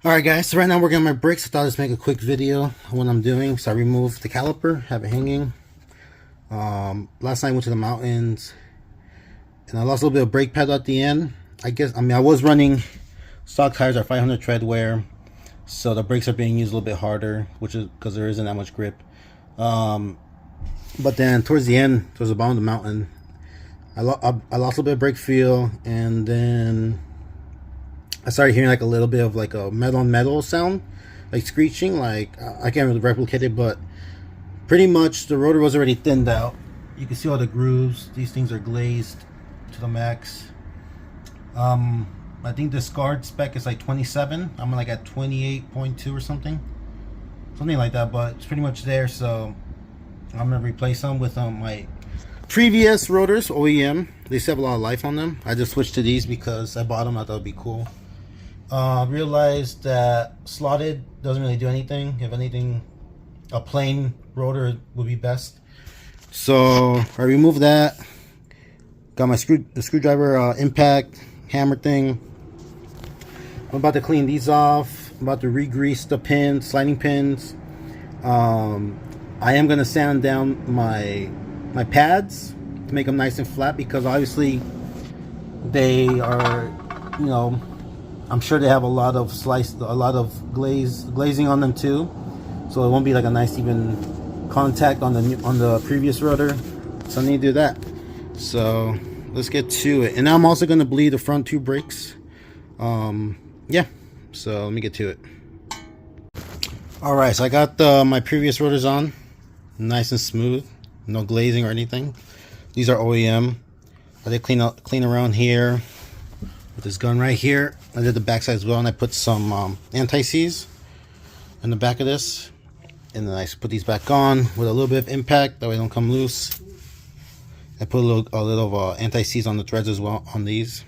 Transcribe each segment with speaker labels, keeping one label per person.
Speaker 1: Alright guys, so right now I'm working on my brakes. I thought I'd just make a quick video of what I'm doing. So I removed the caliper, have it hanging. Last night I went to the mountains and I lost a little bit of brake pad at the end. I was running stock tires at 500 tread wear, so the brakes are being used a little bit harder, which is because there isn't that much grip. But then towards the end, towards the bottom of the mountain, I lost a little bit of brake feel, and then I started hearing like a little bit of like a metal on metal sound, like screeching. Like I can't really replicate it, but pretty much the rotor was already thinned out. You can see all the grooves. These things are glazed to the max. I think the scarred spec is like 27. I'm like at 28.2 or something like that, but it's pretty much there. So I'm gonna replace them with my previous rotors, OEM. They still have a lot of life on them. I just switched to these because I bought them. I thought it'd be cool. Realized that slotted doesn't really do anything. If anything, a plain rotor would be best. So I removed that. Got my screwdriver impact hammer thing. I'm about to clean these off. I'm about to re-grease the pins, sliding pins. I am gonna sand down my pads to make them nice and flat, because obviously they are, you know, I'm sure they have a lot of glazing on them too, so it won't be like a nice even contact on the previous rotor. So I need to do that. So let's get to it. And I'm also going to bleed the front two brakes. Yeah, so let me get to it. Alright, so I got my previous rotors on, nice and smooth, no glazing or anything. These are OEM. I did clean around here with this gun right here. I did the backside as well, and I put some anti-seize in the back of this, and then I put these back on with a little bit of impact, that way they don't come loose. I put a little anti-seize on the threads as well on these.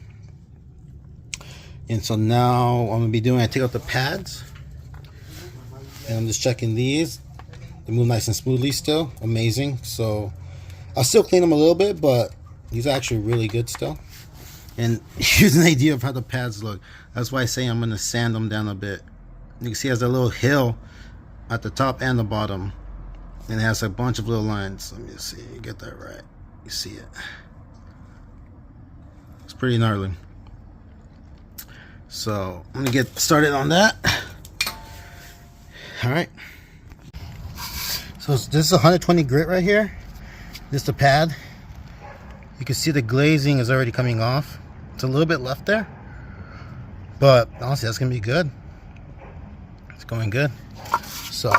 Speaker 1: And so now what I'm gonna be doing, I take out the pads, and I'm just checking these. They move nice and smoothly still, amazing. So I'll still clean them a little bit, but these are actually really good still. And here's an idea of how the pads look. That's why I say I'm gonna sand them down a bit. You can see it has a little hill at the top and the bottom, and it has a bunch of little lines. Let me just see, you get that right. You see it. It's pretty gnarly. So I'm gonna get started on that. All right. So this is 120 grit right here. This is the pad. You can see the glazing is already coming off. It's a little bit left there, but honestly that's gonna be good. It's going good. So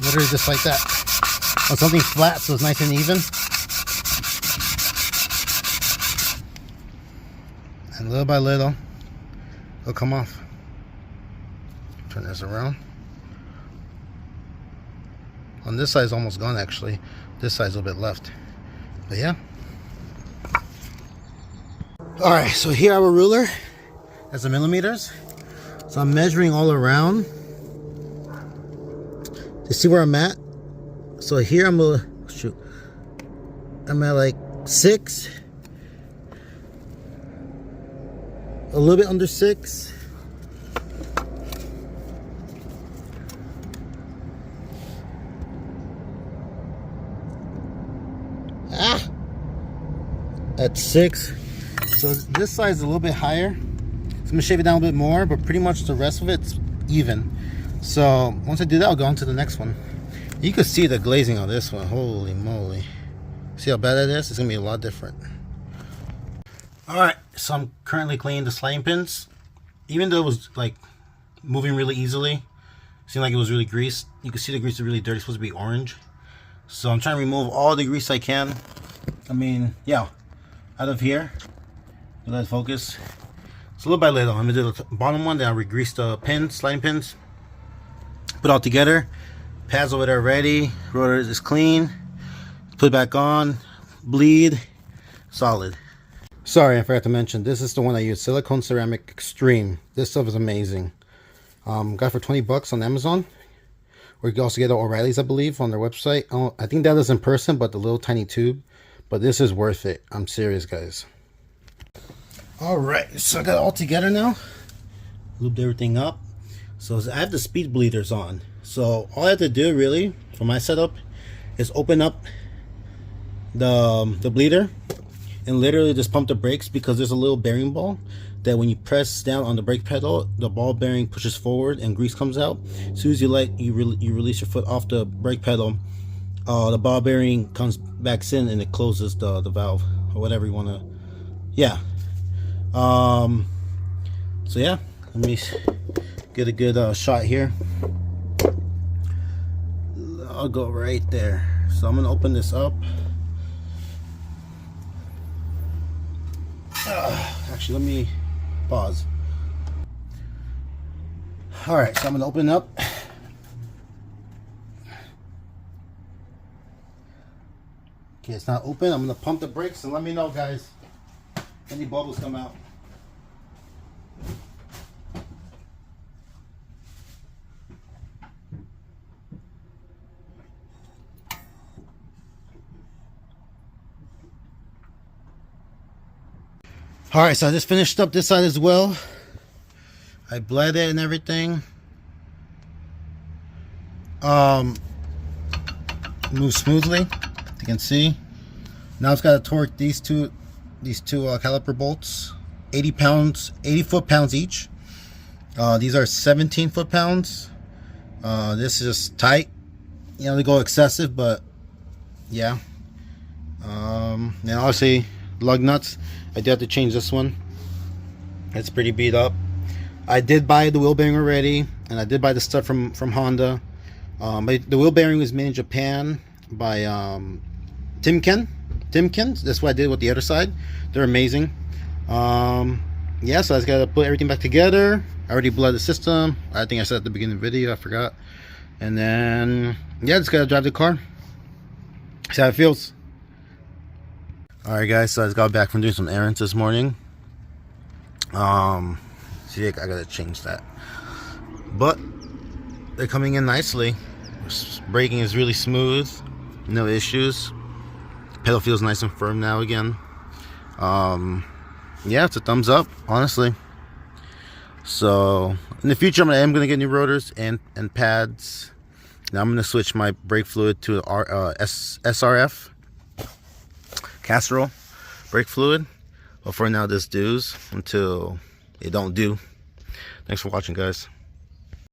Speaker 1: literally just like that. On something flat, so it's nice and even. And little by little it'll come off. Turn this around. On this side is almost gone actually. This side's a little bit left. But yeah. Alright, so here I have a ruler. That's the millimeters. So I'm measuring all around to see where I'm at. So here I'm at like 6. A little bit under 6. At 6. So this side is a little bit higher, so I'm gonna shave it down a bit more, but pretty much the rest of it's even. So once I do that, I'll go on to the next one. You can see the glazing on this one. Holy moly, see how bad that is? It's gonna be a lot different. All right, so I'm currently cleaning the sliding pins. Even though it was like moving really easily, seemed like it was really greased. You can see the grease is really dirty. It's supposed to be orange, so I'm trying to remove all the grease I can. I mean, yeah, out of here. Let it focus. So little by little, I'm gonna do the bottom one, then I'll re-grease the pins, sliding pins. Put it all together. Pads over there ready. Rotor is clean. Put it back on. Bleed. Solid. Sorry, I forgot to mention, this is the one I use, Silicone Ceramic Extreme. This stuff is amazing. Got it for 20 bucks on Amazon. Or you can also get it at O'Reilly's, I believe, on their website. I think that is in person, but the little tiny tube. But this is worth it. I'm serious, guys. Alright, so I got it all together now. lubed everything up. So I have the speed bleeders on. So all I have to do really for my setup is open up the bleeder and literally just pump the brakes, because there's a little bearing ball that when you press down on the brake pedal, the ball bearing pushes forward and grease comes out. As soon as you release your foot off the brake pedal, the ball bearing comes back in and it closes the valve or whatever you want to. Yeah. So yeah, let me get a good shot here. I'll go right there. So I'm gonna open this up. Actually, let me pause. All right, so I'm gonna open up. Okay, it's not open. I'm gonna pump the brakes and let me know, guys, any bubbles come out. All right, so I just finished up this side as well. I bled it and everything. Moves smoothly, you can see. Now it's got to torque these two caliper bolts, 80 foot-pounds each. These are 17 foot-pounds. This is just tight. You know, they go excessive, but yeah. And obviously lug nuts, I do have to change this one. It's pretty beat up. I did buy the wheel bearing already, and I did buy the stuff from Honda. The wheel bearing was made in Japan by Timken. That's what I did with the other side. They're amazing. Yeah, so I just gotta put everything back together. I already bled the system. I think I said at the beginning of the video, I forgot. And then yeah, just gotta drive the car, see how it feels. Alright guys, so I just got back from doing some errands this morning. See, I gotta change that, but they're coming in nicely. Braking is really smooth, no issues. Pedal feels nice and firm now again. Yeah, it's a thumbs up, honestly. So in the future, I am gonna get new rotors and pads. Now I'm gonna switch my brake fluid to SRF Castrol brake fluid. But for now, this does until it don't do. Thanks for watching, guys.